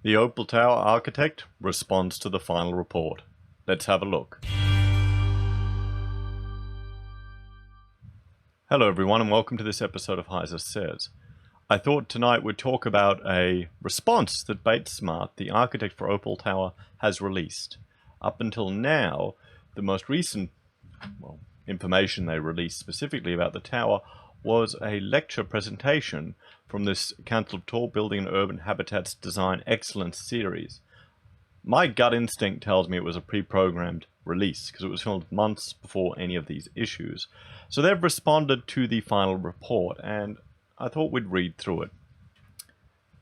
The Opal Tower architect responds to the final report. Let's have a look. Hello everyone and welcome to this episode of Heiser Says. I thought tonight we'd talk about a response that Batesmart, the architect for Opal Tower, has released. Up until now, the most recent information they released specifically about the tower was a lecture presentation from this Council of Tall Building and Urban Habitats Design Excellence series. My gut instinct tells me it was a pre-programmed release because it was filmed months before any of these issues. So they've responded to the final report and I thought we'd read through it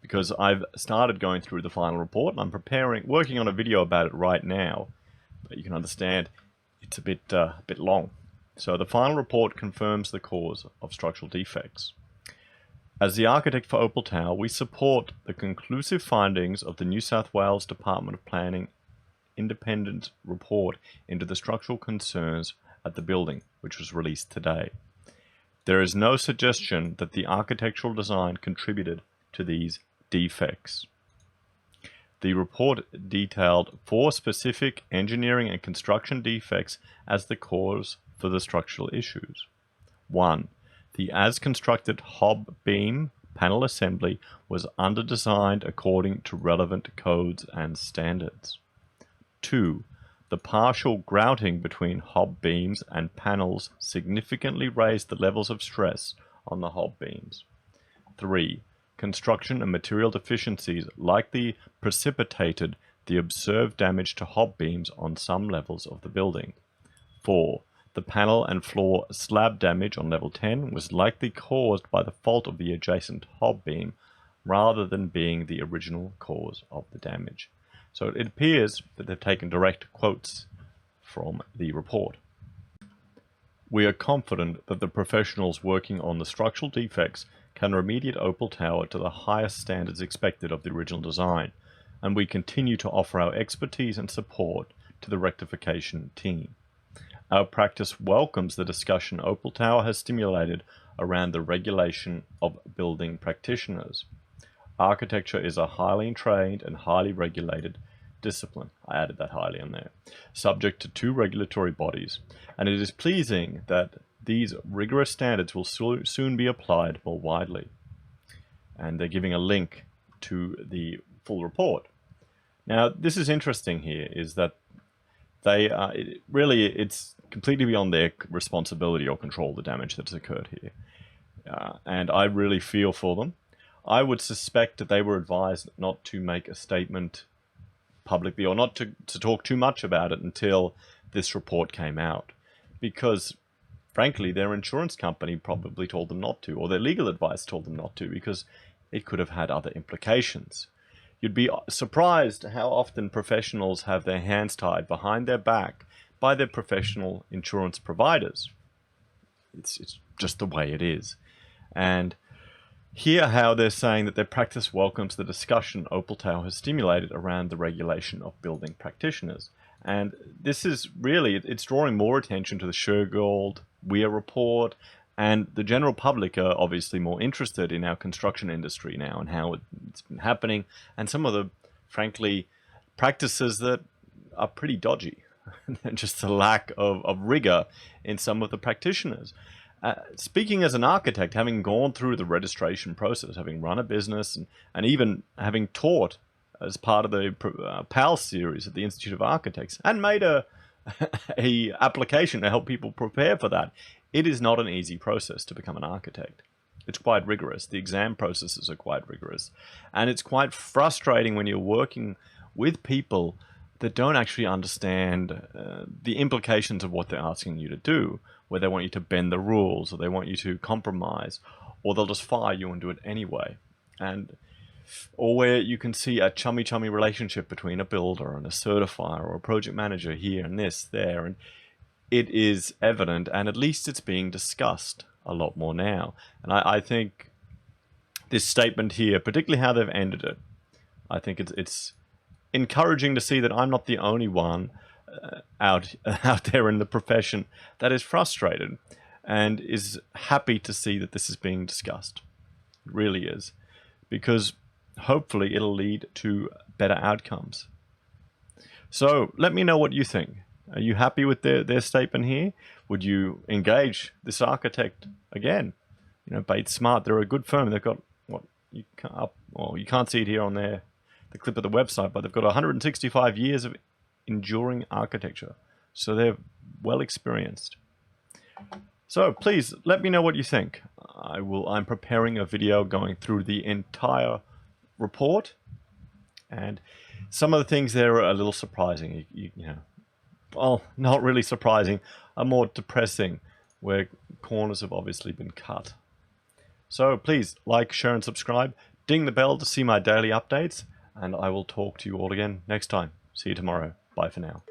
because I've started going through the final report and I'm working on a video about it right now. But you can understand it's a bit long. So the final report confirms the cause of structural defects. As the architect for Opal Tower, we support the conclusive findings of the New South Wales Department of Planning independent report into the structural concerns at the building, which was released today. There is no suggestion that the architectural design contributed to these defects. The report detailed 4 specific engineering and construction defects as the cause for the structural issues. 1. The as-constructed hob beam panel assembly was under-designed according to relevant codes and standards. 2. The partial grouting between hob beams and panels significantly raised the levels of stress on the hob beams. 3. Construction and material deficiencies likely precipitated the observed damage to hob beams on some levels of the building. 4. The panel and floor slab damage on level 10 was likely caused by the fault of the adjacent hob beam rather than being the original cause of the damage. So it appears that they've taken direct quotes from the report. We are confident that the professionals working on the structural defects can remediate Opal Tower to the highest standards expected of the original design, and we continue to offer our expertise and support to the rectification team. Our practice welcomes the discussion Opal Tower has stimulated around the regulation of building practitioners. Architecture is a highly trained and highly regulated discipline. I added that highly in there. Subject to 2 regulatory bodies, and it is pleasing that these rigorous standards will soon be applied more widely. And they're giving a link to the full report. Now, this is interesting here, is that it's completely beyond their responsibility or control the damage that's occurred here. And I really feel for them. I would suspect that they were advised not to make a statement publicly or not to talk too much about it until this report came out. Because, frankly, their insurance company probably told them not to, or their legal advice told them not to, because it could have had other implications. You'd be surprised how often professionals have their hands tied behind their back by their professional insurance providers. It's just the way it is. And hear how they're saying that their practice welcomes the discussion Opal Tower has stimulated around the regulation of building practitioners. And this is really, it's drawing more attention to the Shergold, Weir report, and the general public are obviously more interested in our construction industry now and how it's been happening, and some of the, frankly, practices that are pretty dodgy. Just a lack of rigor in some of the practitioners. Speaking as an architect, having gone through the registration process, having run a business, and even having taught as part of the PAL series at the Institute of Architects, and made a application to help people prepare for that, it is not an easy process to become an architect. It's quite rigorous. The exam processes are quite rigorous. And it's quite frustrating when you're working with people that don't actually understand the implications of what they're asking you to do, where they want you to bend the rules, or they want you to compromise, or they'll just fire you and do it anyway. Or where you can see a chummy relationship between a builder and a certifier or a project manager here and there, and it is evident, and at least it's being discussed a lot more now. And I think this statement here, particularly how they've ended it, I think it's encouraging to see that I'm not the only one out there in the profession that is frustrated and is happy to see that this is being discussed. It really is. Because hopefully it'll lead to better outcomes. So let me know what you think. Are you happy with their statement here? Would you engage this architect again? You know, Bates Smart, they're a good firm. They've got what you can't see it here on the clip of the website, but they've got 165 years of enduring architecture. So they're well experienced. So please let me know what you think. I'm preparing a video going through the entire report, and some of the things there are a little surprising. You know, well, not really surprising, are more depressing, where corners have obviously been cut. So please like, share, and subscribe. Ding the bell to see my daily updates, and I will talk to you all again next time. See you tomorrow. Bye for now.